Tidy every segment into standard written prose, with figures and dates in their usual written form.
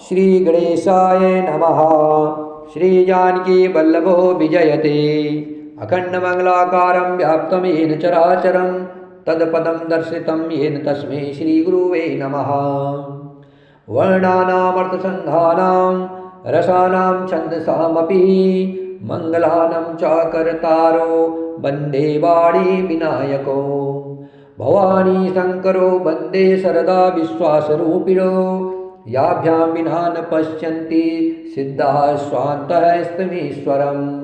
श्री गणेशाय नमः। श्री जानकी वल्लभो विजयते अखंडमंगलाकारं व्याप्तं येन चराचरं तत्पदं दर्शितं येन तस्मै श्रीगुरुवे नमः। वर्णानामर्थसंधानां रसानां छन्दसामपि मङ्गलानं च कर्तारो वन्दे वाणी विनायको। भवानी शंकरो वन्दे सरदा विश्वासरूपिणो याभ्यां विना न पश्यन्ति सिद्धाः स्वान्तः स्तमीश्वरम्।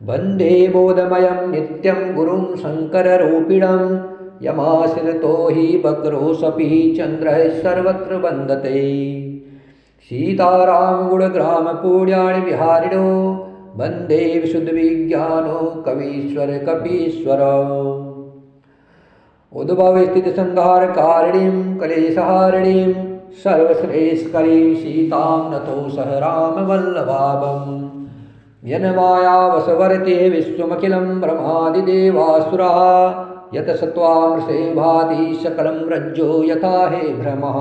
वन्दे बोधमयं नित्यं गुरुं शङ्कररूपिणं यमाश्रितो हि वक्रोऽसपि चन्द्रः सर्वत्र वन्दते। सीतारामगुणग्रामपुण्याणि विहारिणो वन्दे विशुद्धविज्ञानो कवीश्वर कपीश्वर। उद्भवस्थितिसंहारकारिणीं क्लेशहारिणीं सर्वश्रेष्ठकरीं सीतां नतोऽसह रामवल्लभाभं। यन्मायावशवर्ते विश्वमखिलं ब्रह्मादिदेवासुराः यतस्त्वामृषे भाति सकलं रज्जो यथा हे भ्रमः।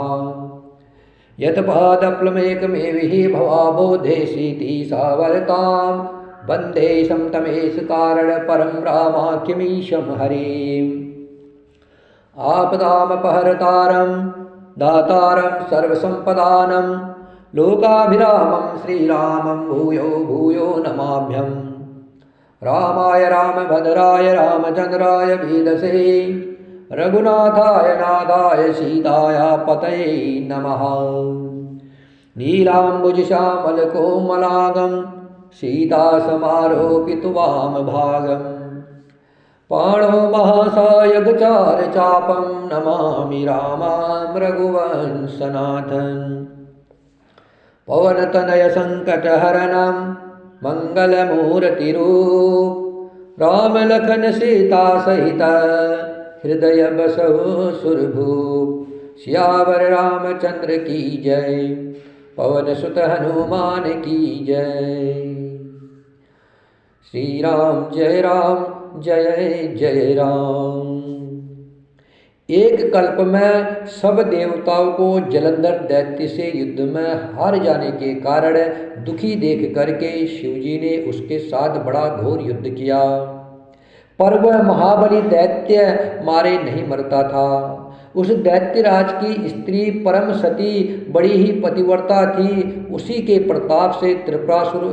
यत्पादप्लमेकमेव हि भवाबोधेशीति सावरतां वन्दे समतमेश कारणपरं रामाख्यमीशं हरिम्। आपदामपहर्तारं दातारं सर्वसम्पदानं लोकाभिरामं श्रीरामं भूयो भूयो नमाम्यहम्। रामाय रामभद्राय रामचन्द्राय वेदसे रघुनाथाय नाथाय सीताय पतये नमः। नीलाम्बुजश्यामलकोमलांगं सीतासमारोपितवामभागम् पाणो महासायकचारचापं नमामि रामां रघुवंशनाथं। पवनतनयसङ्कटहरणं मङ्गलमूर्तिरूप रामलखन सीता सहित हृदय बसो सुरभूप। सियावर रामचंद्र की जय पवन सुत हनुमान की जय। श्री राम जय जय राम। एक कल्प में सब देवताओं को जलंधर दैत्य से युद्ध में हार जाने के कारण दुखी देख करके शिवजी ने उसके साथ बड़ा घोर युद्ध किया, पर वह महाबली दैत्य मारे नहीं मरता था। उस दैत्यराज की स्त्री परम सती बड़ी ही पतिव्रता थी। उसी के प्रताप से त्रिपुरासुर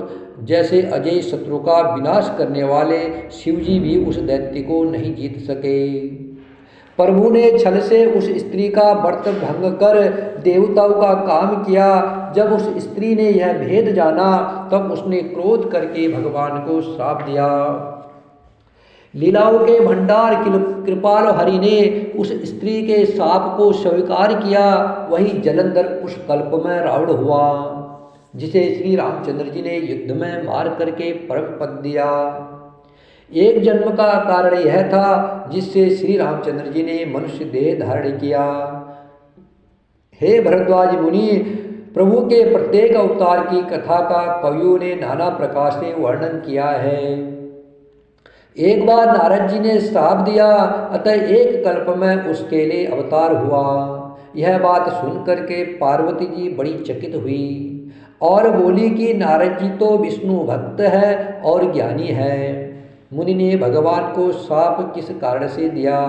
जैसे अजय शत्रु का विनाश करने वाले शिवजी भी उस दैत्य को नहीं जीत सके। प्रभु ने छल से उस स्त्री का व्रत भंग कर देवताओं का काम किया। जब उस स्त्री ने यह भेद जाना तब उसने क्रोध करके भगवान को श्राप दिया। लीलाओं के भंडार कृपाल हरि ने उस स्त्री के शाप को स्वीकार किया। वही जलंधर उस कल्प में रावण हुआ, जिसे श्री रामचंद्र जी ने युद्ध में मार करके परम पद दिया। एक जन्म का कारण यह था जिससे श्री रामचंद्र जी ने मनुष्य देह धारण किया। हे भरद्वाज मुनि, प्रभु के प्रत्येक अवतार की कथा का कवियों ने नाना प्रकार से वर्णन किया है। एक बार नारद जी ने श्राप दिया, अतः एक कल्प में उसके लिए अवतार हुआ। यह बात सुन करके पार्वती जी बड़ी चकित हुई और बोली कि नारद जी तो विष्णु भक्त है और ज्ञानी है। मुनि ने भगवान को श्राप किस कारण से दिया?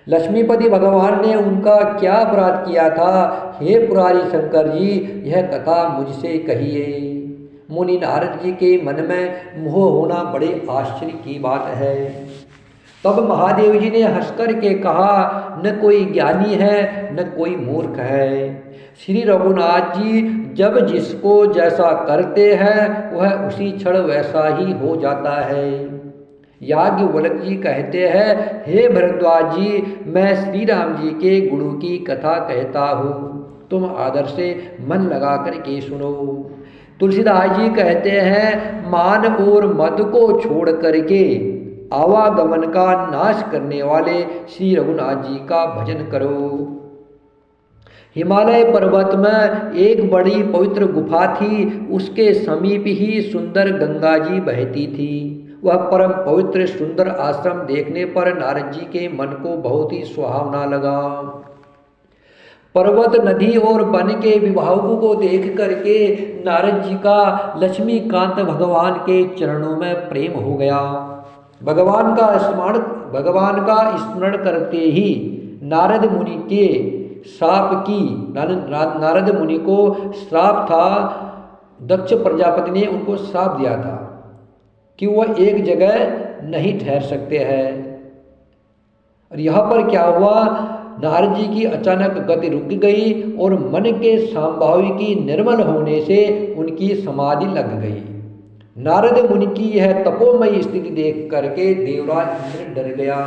लक्ष्मीपति भगवान ने उनका क्या अपराध किया था? हे पुरारी शंकर जी, यह कथा मुझसे कहिए। मुनि नारद जी के मन में मोह होना बड़े आश्चर्य की बात है। तब महादेव जी ने हंस कर के कहा, न कोई ज्ञानी है न कोई मूर्ख है। श्री रघुनाथ जी जब जिसको जैसा करते हैं वह उसी क्षण वैसा ही हो जाता है। याज्ञवल्क्य जी कहते हैं, हे भरद्वाज जी, मैं श्री राम जी के गुणों की कथा कहता हूँ, तुम आदर से मन लगा कर के सुनो। तुलसीदास जी कहते हैं, मान और मद को छोड़ करके आवागमन का नाश करने वाले श्री रघुनाथ जी का भजन करो। हिमालय पर्वत में एक बड़ी पवित्र गुफा थी। उसके समीप ही सुंदर गंगा जी बहती थी। वह परम पवित्र सुंदर आश्रम देखने पर नारद जी के मन को बहुत ही सुहावना लगा। पर्वत, नदी और वन के विभागों को देख करके नारद जी का लक्ष्मीकांत भगवान के चरणों में प्रेम हो गया। भगवान का स्मरण करते ही नारद मुनि के श्राप की नारद मुनि को श्राप था। दक्ष प्रजापति ने उनको श्राप दिया था कि वह एक जगह नहीं ठहर सकते हैं। और यहाँ पर क्या हुआ, नारद जी की अचानक गति रुक गई और मन के संभावी निर्मल होने से उनकी समाधि लग गई। नारद मुनि की यह तपोमयी स्थिति देख करके देवराज इंद्र डर गया।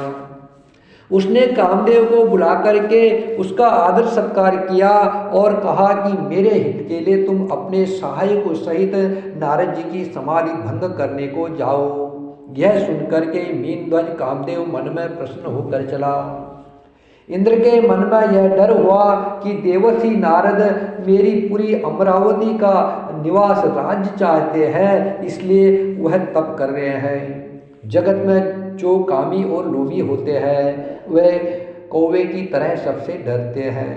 उसने कामदेव को बुला करके उसका आदर सत्कार किया और कहा कि मेरे हित के लिए तुम अपने सहायकों सहित नारद जी की समाधि भंग करने को जाओ। यह सुनकर के मीनध्वज कामदेव मन में प्रसन्न होकर चला। इंद्र के मन में यह डर हुआ कि देवर्षि नारद मेरी पूरी अमरावती का निवास राज्य चाहते हैं, इसलिए वह तप कर रहे हैं। जगत में जो कामी और लोभी होते हैं वह कौवे की तरह सबसे डरते हैं।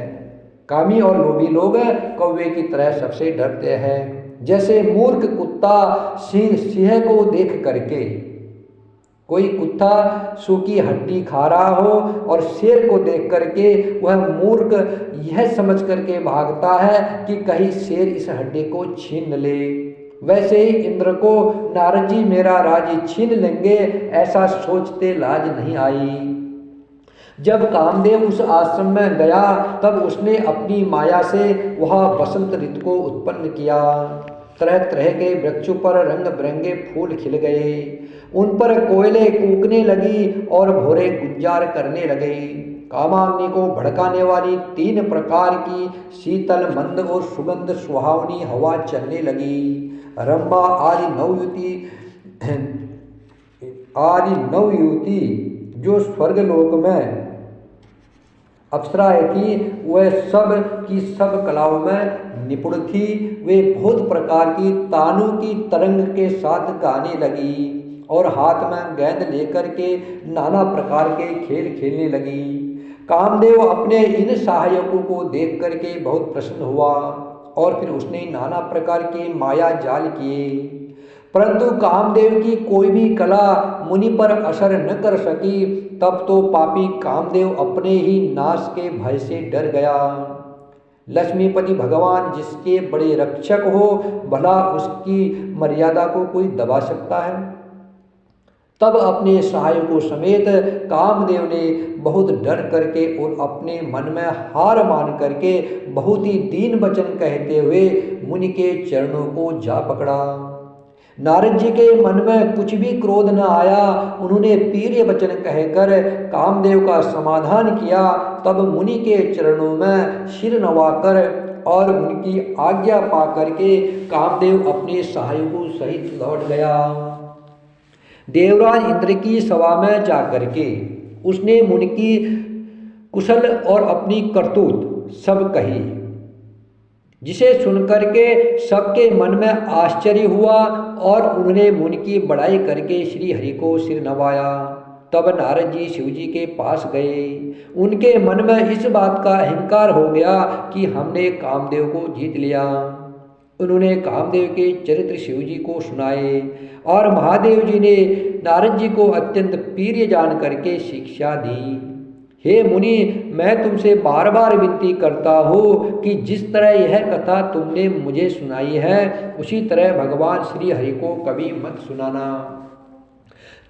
कामी और लोभी लोग कौवे की तरह सबसे डरते हैं। जैसे मूर्ख कुत्ता सिंह को देख करके, कोई कुत्ता सूखी हड्डी खा रहा हो और शेर को देख करके वह मूर्ख यह समझ करके भागता है कि कहीं शेर इस हड्डी को छीन ले, वैसे ही इंद्र को नारद जी मेरा राज्य छीन लेंगे ऐसा सोचते लाज नहीं आई। जब कामदेव उस आश्रम में गया तब उसने अपनी माया से वहाँ बसंत ऋतु को उत्पन्न किया। तरह तरह के वृक्षों पर रंग बिरंगे फूल खिल गए, उन पर कोयले कूकने लगी और भोरे गुंजार करने लगे। कामाग्नि को भड़काने वाली 3 प्रकार की शीतल मंद और सुगंध सुहावनी हवा चलने लगी। रंभा आदि नवयुवती जो स्वर्गलोक में अप्सराएं थी वह सब की सब कलाओं में निपुण थी। वे बहुत प्रकार की तानों की तरंग के साथ गाने लगी और हाथ में गेंद लेकर के नाना प्रकार के खेल खेलने लगी। कामदेव अपने इन सहायकों को देख करके बहुत प्रसन्न हुआ और फिर उसने नाना प्रकार के माया जाल किए, परंतु कामदेव की कोई भी कला मुनि पर असर न कर सकी। तब तो पापी कामदेव अपने ही नाश के भय से डर गया। लक्ष्मीपति भगवान जिसके बड़े रक्षक हो, भला उसकी मर्यादा को कोई दबा सकता है। तब अपने सहायकों समेत कामदेव ने बहुत डर करके और अपने मन में हार मान करके बहुत ही दीन वचन कहते हुए मुनि के चरणों को जा पकड़ा। नारद जी के मन में कुछ भी क्रोध न आया। उन्होंने प्रिय वचन कहकर कामदेव का समाधान किया। तब मुनि के चरणों में सिर नवाकर और उनकी आज्ञा पा करके कामदेव अपने सहायकों सहित लौट गया। देवराज इंद्र की सभा में जाकर के उसने मुनि की कुशल और अपनी करतूत सब कही, जिसे सुनकर के सबके मन में आश्चर्य हुआ और उन्होंने मुनि की बड़ाई करके श्री हरि को सिर नवाया। तब नारद जी शिव जी के पास गए। उनके मन में इस बात का अहंकार हो गया कि हमने कामदेव को जीत लिया। उन्होंने कामदेव के चरित्र शिव जी को सुनाए और महादेव जी ने नारद जी को अत्यंत प्रिय जान करके शिक्षा दी। हे मुनि, मैं तुमसे बार बार विनती करता हूँ कि जिस तरह यह कथा तुमने मुझे सुनाई है उसी तरह भगवान श्री हरि को कभी मत सुनाना।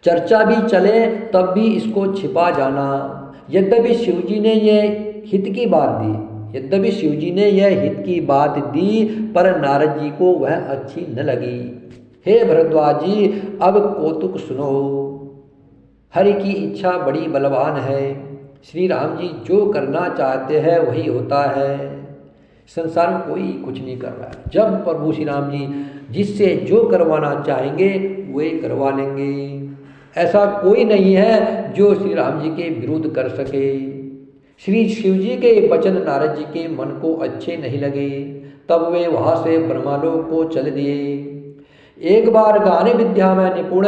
चर्चा भी चले तब भी इसको छिपा जाना। यद्यपि शिवजी ने यह हित की बात दी पर नारद जी को वह अच्छी न लगी। हे भरद्वाज जी, अब कौतुक सुनो। हरि की इच्छा बड़ी बलवान है। श्री राम जी जो करना चाहते हैं वही होता है। संसार में कोई कुछ नहीं कर रहा है। जब प्रभु श्री राम जी जिससे जो करवाना चाहेंगे वही करवा लेंगे। ऐसा कोई नहीं है जो श्री राम जी के विरुद्ध कर सके। श्री शिव जी के वचन नारद जी के मन को अच्छे नहीं लगे। तब वे वहाँ से ब्रह्मालोक को चल दिए। एक बार गाने विद्या में निपुण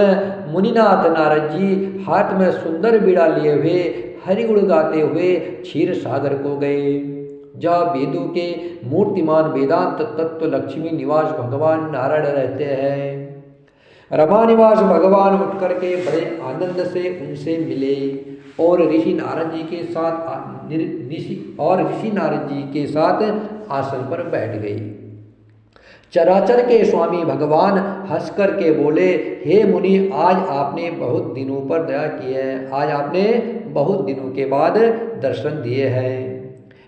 मुनिनाथ नारद जी हाथ में सुंदर बीड़ा लिए हुए हरि गुण गाते हुए क्षीर सागर को गए। जहाँ वेदों के मूर्तिमान वेदांत तत्व लक्ष्मी निवास भगवान नारायण रहते हैं। रमा निवास भगवान उठ करके बड़े आनंद से उनसे मिले और ऋषि नारद जी के साथ आसन पर बैठ गए। चराचर के स्वामी भगवान हंस कर के बोले, हे मुनि, आज आपने बहुत दिनों पर दया की है, आज आपने बहुत दिनों के बाद दर्शन दिए हैं।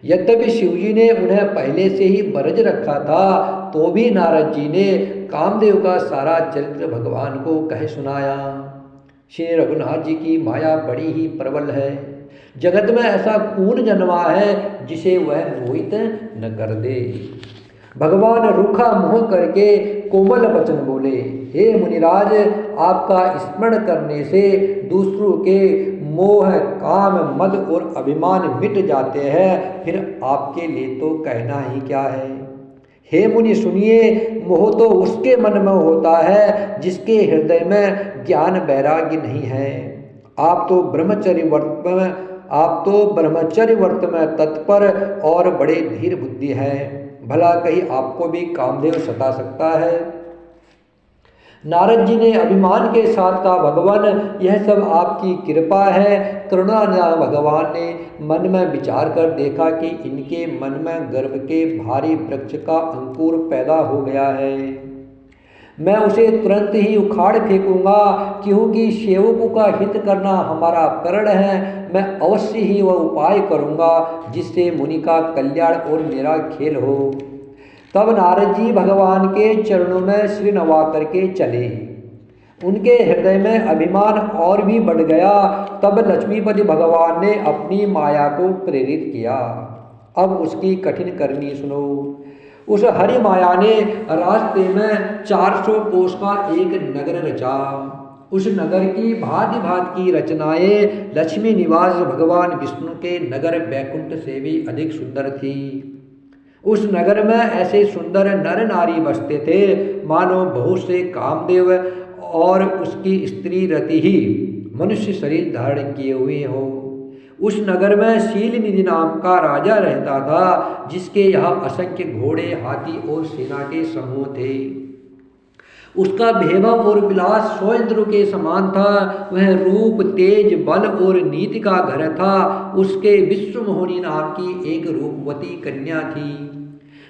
यद्यपि शिवजी ने उन्हें पहले से ही बरज रखा था, तो भी नारद जी ने कामदेव का सारा चरित्र भगवान को कह सुनाया। श्री रघुनाथ जी की माया बड़ी ही प्रबल है। जगत में ऐसा कौन जन्मा है जिसे वह मोहित न कर दे। भगवान रूखा मुँह करके कोमल वचन बोले, हे मुनिराज, आपका स्मरण करने से दूसरों के मोह, काम, मद और अभिमान मिट जाते हैं, फिर आपके लिए तो कहना ही क्या है। हे मुनि सुनिए, मोह तो उसके मन में होता है जिसके हृदय में ज्ञान वैराग्य नहीं है। आप तो ब्रह्मचर्य व्रत में तत्पर और बड़े धीर बुद्धि हैं। भला कहीं आपको भी कामदेव सता सकता है। नारद जी ने अभिमान के साथ कहा, भगवान, यह सब आपकी कृपा है। करुणा भगवान ने मन में विचार कर देखा कि इनके मन में गर्भ के भारी वृक्ष का अंकुर पैदा हो गया है। मैं उसे तुरंत ही उखाड़ फेंकूंगा, क्योंकि सेवकों का हित करना हमारा प्रण है। मैं अवश्य ही वह उपाय करूंगा जिससे मुनि का कल्याण और मेरा खेल हो। तब नारद जी भगवान के चरणों में सिर नवा करके चले। उनके हृदय में अभिमान और भी बढ़ गया। तब लक्ष्मीपति भगवान ने अपनी माया को प्रेरित किया। अब उसकी कठिन करनी सुनो। उस हरि माया ने रास्ते में 400 कोस का एक नगर रचा। उस नगर की भांति भांति की रचनाएं लक्ष्मी निवास भगवान विष्णु के नगर बैकुंठ से भी अधिक सुंदर थी। उस नगर में ऐसे सुंदर नर नारी बसते थे मानो बहुत से कामदेव और उसकी स्त्री रति ही मनुष्य शरीर धारण किए हुए हो। उस नगर में शीलनिधि नाम का राजा रहता था, जिसके यहाँ असंख्य घोड़े, हाथी और सेना के समूह थे। उसका वैभव और विलास सौ के समान था। वह रूप, तेज, बल और नीति का घर था। उसके विश्वमोहिनी नाम की एक रूपवती कन्या थी,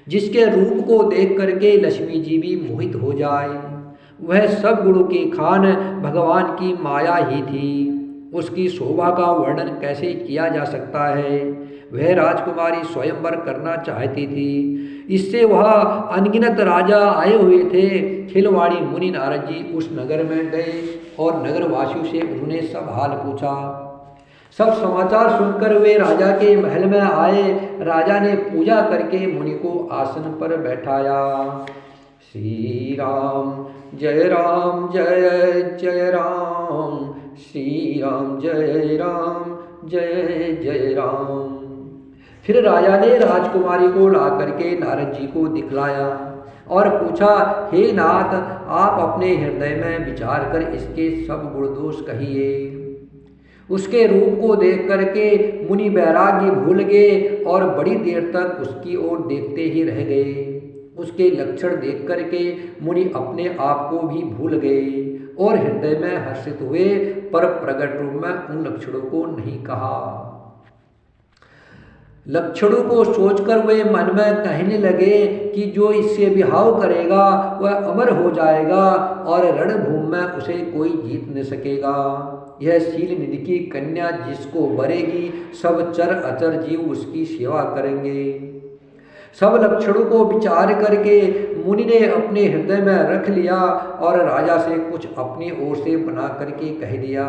जिसके रूप को देख करके लक्ष्मी जी भी मोहित हो जाए। वह सब गुणों की खान भगवान की माया ही थी। उसकी शोभा का वर्णन कैसे किया जा सकता है। वह राजकुमारी स्वयंवर करना चाहती थी। इससे वह अनगिनत राजा आए हुए थे। खिलवाड़ी मुनि नारद जी उस नगर में गए और नगरवासियों से उन्होंने सब हाल पूछा। सब समाचार सुनकर वे राजा के महल में आए। राजा ने पूजा करके मुनि को आसन पर बैठाया। श्री राम जय राम, जय जय राम, श्री राम जय राम, जय जय राम। फिर राजा ने राजकुमारी को ला करके नारद जी को दिखलाया और पूछा, हे नाथ, आप अपने हृदय में विचार कर इसके सब गुण दोष कहिए। उसके रूप को देख करके मुनि वैराग्य भूल गए और बड़ी देर तक उसकी ओर देखते ही रह गए। उसके लक्षण देख करके मुनि अपने आप को भी भूल गए और हृदय में हर्षित हुए, पर प्रकट रूप में उन लक्षणों को नहीं कहा। लक्षणों को सोचकर वे मन में कहने लगे कि जो इससे विवाह करेगा वह अमर हो जाएगा और रणभूमि में उसे कोई जीत न सकेगा। यह शीलनिधि की कन्या जिसको वरेगी, सब चर अचर जीव उसकी सेवा करेंगे। सब लक्षणों को विचार करके मुनि ने अपने हृदय में रख लिया और राजा से कुछ अपनी ओर से बना करके कह दिया।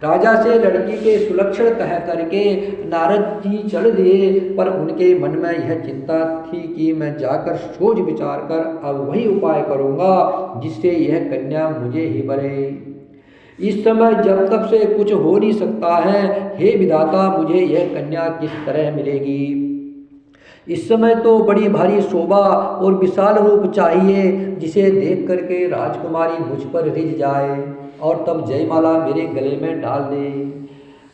राजा से लड़की के सुलक्षण कह करके नारद जी चल दिए, पर उनके मन में यह चिंता थी कि मैं जाकर सोच विचार कर अब वही उपाय करूंगा जिससे यह कन्या मुझे ही वरे। इस समय जब तक से कुछ हो नहीं सकता है। हे विधाता, मुझे यह कन्या किस तरह मिलेगी। इस समय तो बड़ी भारी शोभा और विशाल रूप चाहिए, जिसे देख करके राजकुमारी मुझ पर रिझ जाए और तब जयमाला मेरे गले में डाल दे।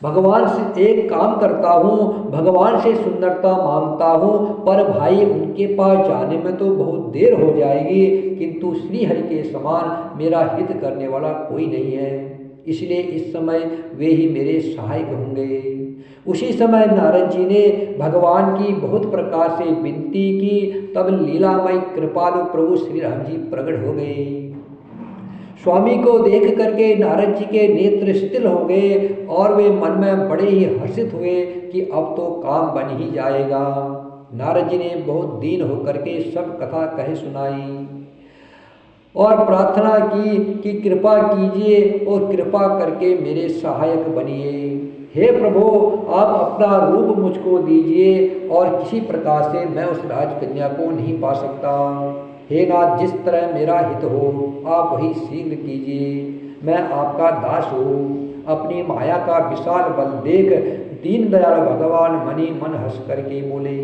भगवान से एक काम करता हूँ, भगवान से सुंदरता मांगता हूँ, पर भाई उनके पास जाने में तो बहुत देर हो जाएगी, किंतु श्री हरि के समान मेरा हित करने वाला कोई नहीं है, इसलिए इस समय वे ही मेरे सहायक होंगे। उसी समय नारद जी ने भगवान की बहुत प्रकार से विनती की, तब लीलामय कृपालु प्रभु श्री राम जी प्रकट हो गए। स्वामी को देख करके नारद जी के नेत्र शिथिल हो गए और वे मन में बड़े ही हर्षित हुए कि अब तो काम बन ही जाएगा। नारद जी ने बहुत दीन होकर के सब कथा कहे सुनाई और प्रार्थना की कि कृपा कीजिए और कृपा करके मेरे सहायक बनिए। हे प्रभु, आप अपना रूप मुझको दीजिए और किसी प्रकार से मैं उस राजकन्या को नहीं पा सकता। हे नाथ, जिस तरह मेरा हित हो आप वही शीघ्र कीजिए, मैं आपका दास हूँ। अपनी माया का विशाल बल देख दीन दयाल भगवान मनी मन हंस करके बोले,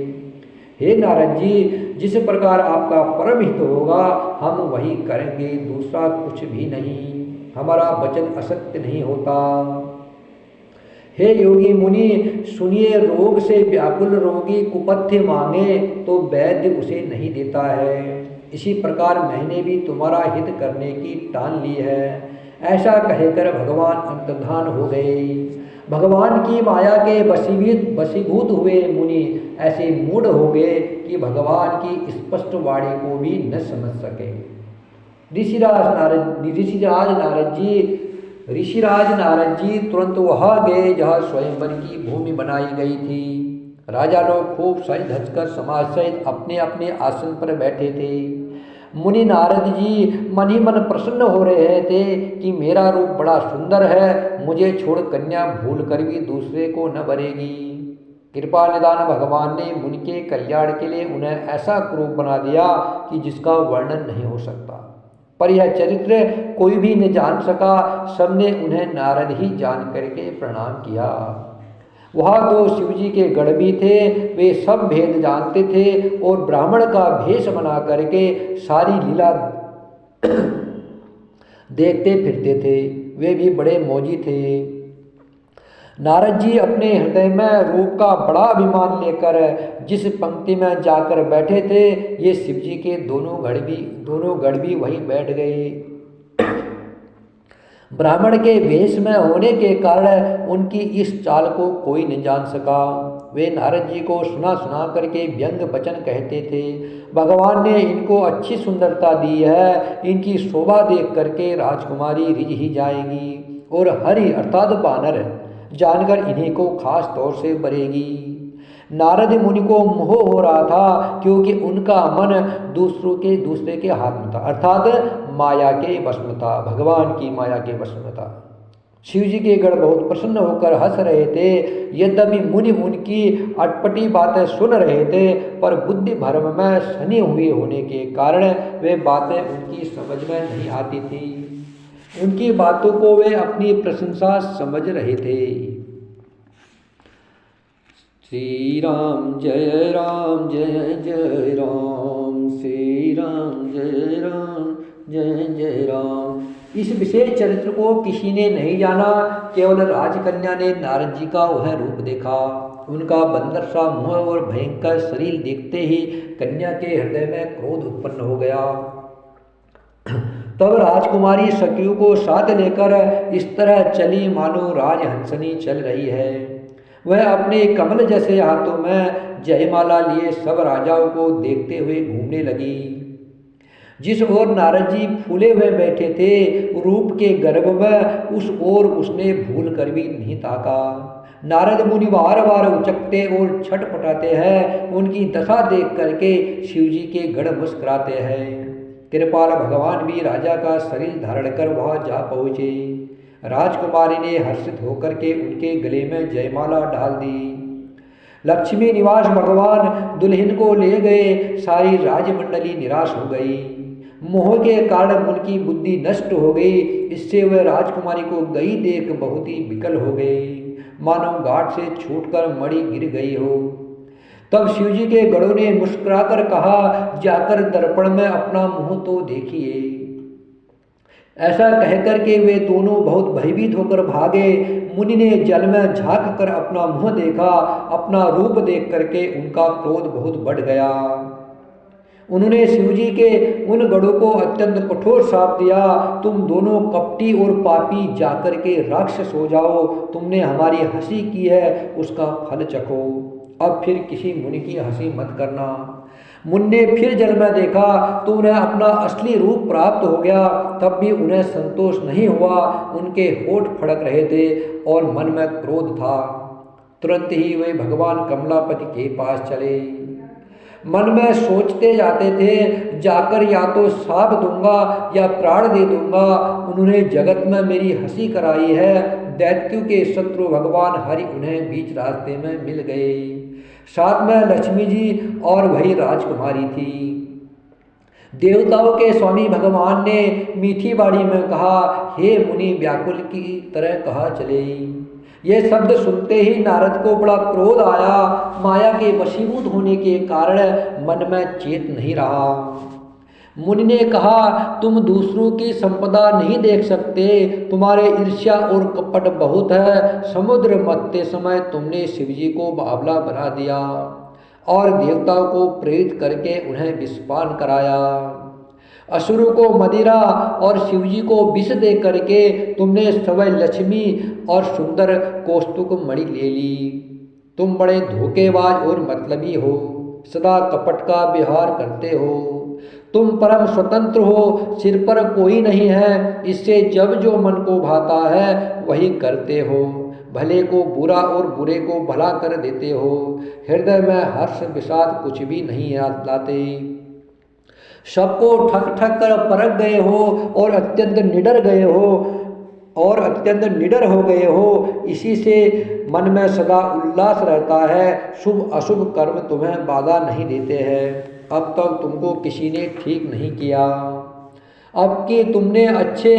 हे नारद जी, जिस प्रकार आपका परम हित होगा हम वही करेंगे, दूसरा कुछ भी नहीं, हमारा वचन असत्य नहीं होता। हे योगी मुनि सुनिए, रोग से व्याकुल रोगी कुपथ्य मांगे तो वैद्य उसे नहीं देता है, इसी प्रकार मैंने भी तुम्हारा हित करने की ठान ली है। ऐसा कहकर भगवान अंतर्धान हो गए। भगवान की माया के वशीभूत हुए मुनि ऐसे मूढ़ हो गए कि भगवान की स्पष्ट वाणी को भी न समझ सके। ऋषिराज नारद जी तुरंत वहां गए जहाँ स्वयंवर की भूमि बनाई गई थी। राजा लोग खूब सज धज कर समाज सहित अपने अपने आसन पर बैठे थे। मुनि नारद जी मन ही मन प्रसन्न हो रहे थे कि मेरा रूप बड़ा सुंदर है, मुझे छोड़ कन्या भूल कर भी दूसरे को न वरेगी। कृपा निदान भगवान ने मुनि के कल्याण के लिए उन्हें ऐसा क्रूप बना दिया कि जिसका वर्णन नहीं हो सकता, पर यह चरित्र कोई भी न जान सका, सबने उन्हें नारद ही जान करके प्रणाम किया। वहाँ तो शिवजी के गढ़ भी थे, वे सब भेद जानते थे और ब्राह्मण का भेष बना करके सारी लीला देखते फिरते थे, वे भी बड़े मौजी थे। नारद जी अपने हृदय में रूप का बड़ा अभिमान लेकर जिस पंक्ति में जाकर बैठे थे, ये शिवजी के दोनों गढ़ भी वहीं बैठ गए। ब्राह्मण के वेश में होने के कारण उनकी इस चाल को कोई नहीं जान सका। वे नारद जी को सुना सुना करके व्यंग वचन कहते थे। भगवान ने इनको अच्छी सुंदरता दी है, इनकी शोभा देख करके राजकुमारी रिझ ही जाएगी और हरि अर्थात बानर जानकर इन्हीं को खास तौर से बरेगी। नारद मुनि को मोह हो रहा था क्योंकि उनका मन दूसरे के हाथ में था, अर्थात माया के वश में था, भगवान की माया के वश में था। शिव जी के गढ़ बहुत प्रसन्न होकर हंस रहे थे। यद्यपि मुनि उनकी अटपटी बातें सुन रहे थे, पर बुद्धि भ्रम में सनी हुए होने के कारण वे बातें उनकी समझ में नहीं आती थी। उनकी बातों को वे अपनी प्रशंसा समझ रहे थे। श्री राम जय राम जय जय राम, श्री राम जय राम जय जय राम। इस विशेष चरित्र को किसी ने नहीं जाना, केवल राजकन्या ने नारद जी का वह रूप देखा। उनका बंदर सा मुँह और भयंकर शरीर देखते ही कन्या के हृदय में क्रोध उत्पन्न हो गया। तब राजकुमारी सखियों को साथ लेकर इस तरह चली मानो राजहंसनी चल रही है। वह अपने कमल जैसे हाथों में जयमाला लिए सब राजाओं को देखते हुए घूमने लगी। जिस ओर नारद जी फूले हुए बैठे थे, रूप के गर्भ में उस ओर उसने भूल कर भी नहीं ताका। नारद मुनि बार बार उचकते और छटपटाते हैं। उनकी दशा देख करके शिवजी के गढ़ मुस्कुराते हैं। कृपाल भगवान भी राजा का शरीर धारण कर वहाँ जा पहुँचे। राजकुमारी ने हर्षित होकर के उनके गले में जयमाला डाल दी। लक्ष्मी निवास भगवान दुल्हन को ले गए। सारी राजमंडली निराश हो गई। मोह के कारण उनकी बुद्धि नष्ट हो गई। इससे वह राजकुमारी को गई देख बहुत ही विकल हो गए, मानो घाट से छूटकर मणि गिर गई हो। तब शिवजी के गणों ने मुस्कुराकर कहा, जाकर दर्पण में अपना मुंह तो देखिए। ऐसा कहकर के वे दोनों बहुत भयभीत होकर भागे। मुनि ने जल में झांक कर अपना मुंह देखा। अपना रूप देख करके उनका क्रोध बहुत बढ़ गया। उन्होंने शिवजी के उन गढ़ों को अत्यंत कठोर श्राप दिया, तुम दोनों कपटी और पापी जाकर के राक्षस हो जाओ। तुमने हमारी हंसी की है, उसका फल चखो। अब फिर किसी मुनि की हंसी मत करना। मुनि ने फिर जल में देखा तो उन्हें अपना असली रूप प्राप्त हो गया। तब भी उन्हें संतोष नहीं हुआ। उनके होठ फड़क रहे थे और मन में क्रोध था। तुरंत ही वे भगवान कमलापति के पास चले। मन में सोचते जाते थे, जाकर या तो श्राप दूंगा या प्राण दे दूंगा। उन्होंने जगत में मेरी हंसी कराई है। दैत्यों के शत्रु भगवान हरि उन्हें बीच रास्ते में मिल गए। साथ में लक्ष्मी जी और वही राजकुमारी थी। देवताओं के स्वामी भगवान ने मीठी बाड़ी में कहा, हे मुनि, व्याकुल की तरह कहा चले। ये शब्द सुनते ही नारद को बड़ा क्रोध आया। माया के वशीभूत होने के कारण मन में चेत नहीं रहा। मुनि ने कहा, तुम दूसरों की संपदा नहीं देख सकते, तुम्हारे ईर्ष्या और कपट बहुत है। समुद्र मथते समय तुमने शिवजी को बावला बना दिया और देवताओं को प्रेरित करके उन्हें विषपान कराया। असुरों को मदिरा और शिवजी को विष दे करके तुमने स्वयं लक्ष्मी और सुंदर कौस्तुक मणि ले ली। तुम बड़े धोखेबाज और मतलबी हो, सदा कपट का व्यवहार करते हो। तुम परम स्वतंत्र हो, सिर पर कोई नहीं है, इससे जब जो मन को भाता है वही करते हो। भले को बुरा और बुरे को भला कर देते हो। हृदय में हर्ष विषाद कुछ भी नहीं लाते। सबको ठक ठक कर परख गए हो और अत्यंत निडर हो गए हो। इसी से मन में सदा उल्लास रहता है। शुभ अशुभ कर्म तुम्हें बाधा नहीं देते हैं। अब तक तुमको किसी ने ठीक नहीं किया। अब कि तुमने अच्छे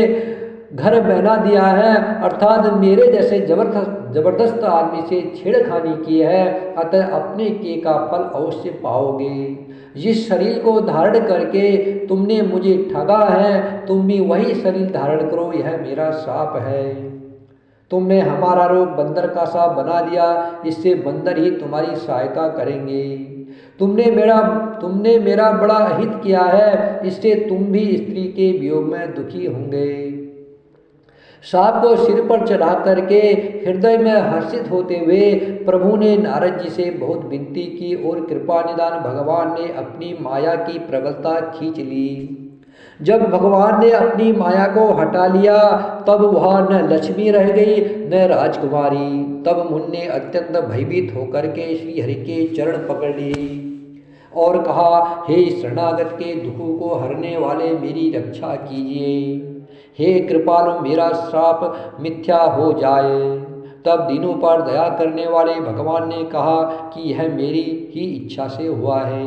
घर बना दिया है, अर्थात मेरे जैसे जबरदस्त आदमी से छेड़खानी की है, अतः अपने किए का फल अवश्य पाओगे। जिस शरीर को धारण करके तुमने मुझे ठगा है, तुम भी वही शरीर धारण करो, यह मेरा शाप है। तुमने हमारा रूप बंदर का सा बना दिया, इससे बंदर ही तुम्हारी सहायता करेंगे। तुमने मेरा बड़ा हित किया है, इससे तुम भी स्त्री के वियोग में दुखी होंगे। सांप को सिर पर चढ़ा करके हृदय में हर्षित होते हुए प्रभु ने नारद जी से बहुत विनती की और कृपा निदान भगवान ने अपनी माया की प्रबलता खींच ली। जब भगवान ने अपनी माया को हटा लिया तब वहाँ न लक्ष्मी रह गई न राजकुमारी। तब मुनि ने अत्यंत भयभीत होकर के श्री हरि के चरण पकड़ लिए और कहा, हे शरणागत के दुखों को हरने वाले, मेरी रक्षा कीजिए। हे कृपालु, मेरा श्राप मिथ्या हो जाए। तब दीनों पर दया करने वाले भगवान ने कहा कि यह मेरी ही इच्छा से हुआ है।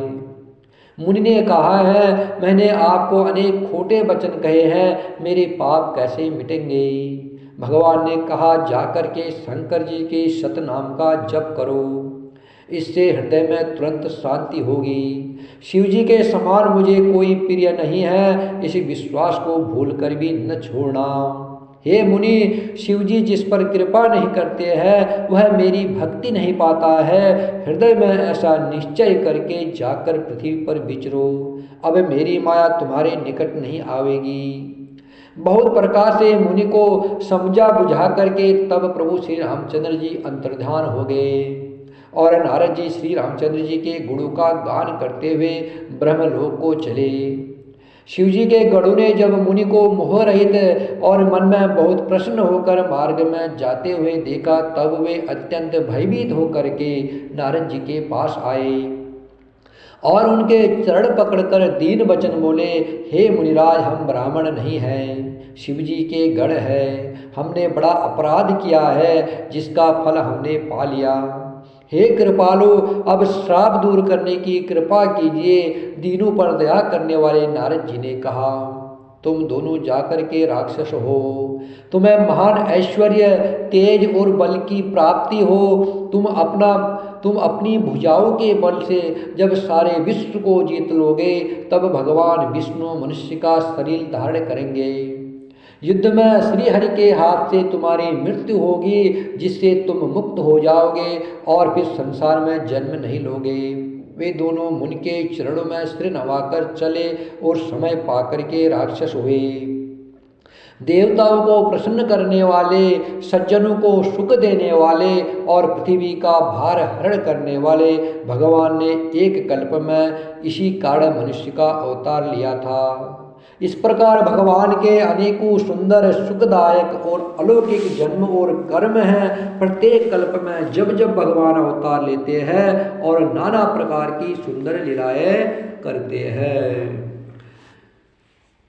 मुनि ने कहा है, मैंने आपको अनेक खोटे वचन कहे हैं, मेरे पाप कैसे मिटेंगे। भगवान ने कहा, जाकर के शंकर जी के सतनाम का जप करो, इससे हृदय में तुरंत शांति होगी। शिवजी के समान मुझे कोई प्रिय नहीं है, इस विश्वास को भूलकर भी न छोड़ना। हे मुनि, शिवजी जिस पर कृपा नहीं करते हैं वह मेरी भक्ति नहीं पाता है। हृदय में ऐसा निश्चय करके जाकर पृथ्वी पर विचरो। अब मेरी माया तुम्हारे निकट नहीं आवेगी। बहुत प्रकार से मुनि को समझा बुझा करके तब प्रभु श्री रामचंद्र जी अंतर्ध्यान हो गए और नारद जी श्री रामचंद्र जी के गुणों का गान करते हुए ब्रह्मलोक को चले। शिवजी के गणों ने जब मुनि को मोह रहित और मन में बहुत प्रसन्न होकर मार्ग में जाते हुए देखा तब वे अत्यंत भयभीत होकर के नारद जी के पास आए और उनके चरण पकड़कर दीन वचन बोले, हे मुनिराज, हम ब्राह्मण नहीं हैं, शिवजी के गण हैं। हमने बड़ा अपराध किया है जिसका फल हमने पा लिया। हे कृपालु, अब श्राप दूर करने की कृपा कीजिए। दीनों पर दया करने वाले नारद जी ने कहा, तुम दोनों जाकर के राक्षस हो, तुम्हें महान ऐश्वर्य, तेज और बल की प्राप्ति हो। तुम अपनी भुजाओं के बल से जब सारे विश्व को जीत लोगे तब भगवान विष्णु मनुष्य का शरीर धारण करेंगे। युद्ध में श्री हरि के हाथ से तुम्हारी मृत्यु होगी, जिससे तुम मुक्त हो जाओगे और फिर संसार में जन्म नहीं लोगे। वे दोनों मुनि के चरणों में सिर नवाकर चले और समय पाकर के राक्षस हुए। देवताओं को प्रसन्न करने वाले, सज्जनों को सुख देने वाले और पृथ्वी का भार हरण करने वाले भगवान ने एक कल्प में इसी कारण मनुष्य का अवतार लिया था। इस प्रकार भगवान के अनेकों सुंदर, सुखदायक और अलौकिक जन्म और कर्म हैं। प्रत्येक कल्प में जब जब भगवान अवतार लेते हैं और नाना प्रकार की सुंदर लीलाएं करते हैं,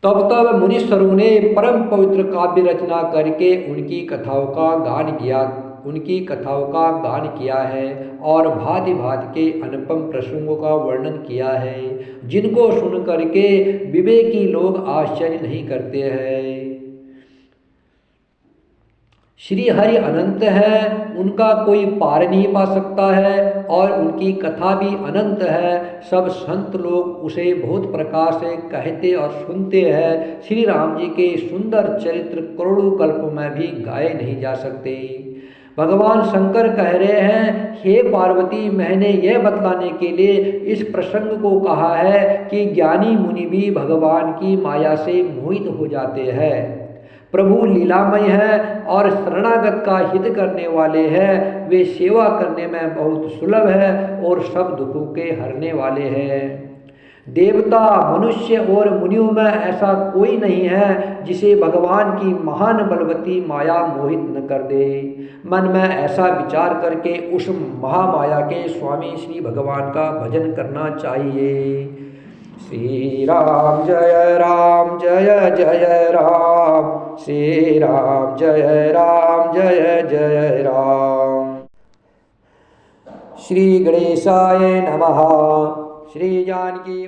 तब तब मुनीश्वरों ने परम पवित्र काव्य रचना करके उनकी कथाओं का गान किया है और भांति भांति के अनुपम प्रसंगों का वर्णन किया है, जिनको सुन करके विवेकी लोग आश्चर्य नहीं करते हैं। श्री हरि अनंत है, उनका कोई पार नहीं पा सकता है और उनकी कथा भी अनंत है। सब संत लोग उसे बहुत प्रकार से कहते और सुनते हैं। श्री राम जी के सुंदर चरित्र करोड़ों कल्पों में भी गाए नहीं जा सकते। भगवान शंकर कह रहे हैं, हे पार्वती, मैंने यह बतलाने के लिए इस प्रसंग को कहा है कि ज्ञानी मुनि भी भगवान की माया से मोहित हो जाते हैं। प्रभु लीलामय है और शरणागत का हित करने वाले हैं। वे सेवा करने में बहुत सुलभ है और सब दुखों के हरने वाले हैं। देवता, मनुष्य और मुनियों में ऐसा कोई नहीं है जिसे भगवान की महान बलवती माया मोहित न कर दे। मन में ऐसा विचार करके उस महामाया के स्वामी श्री भगवान का भजन करना चाहिए। श्री राम जय राम जय जय राम, श्री राम जय जय राम। श्री गणेशाय नमः। श्री जानकी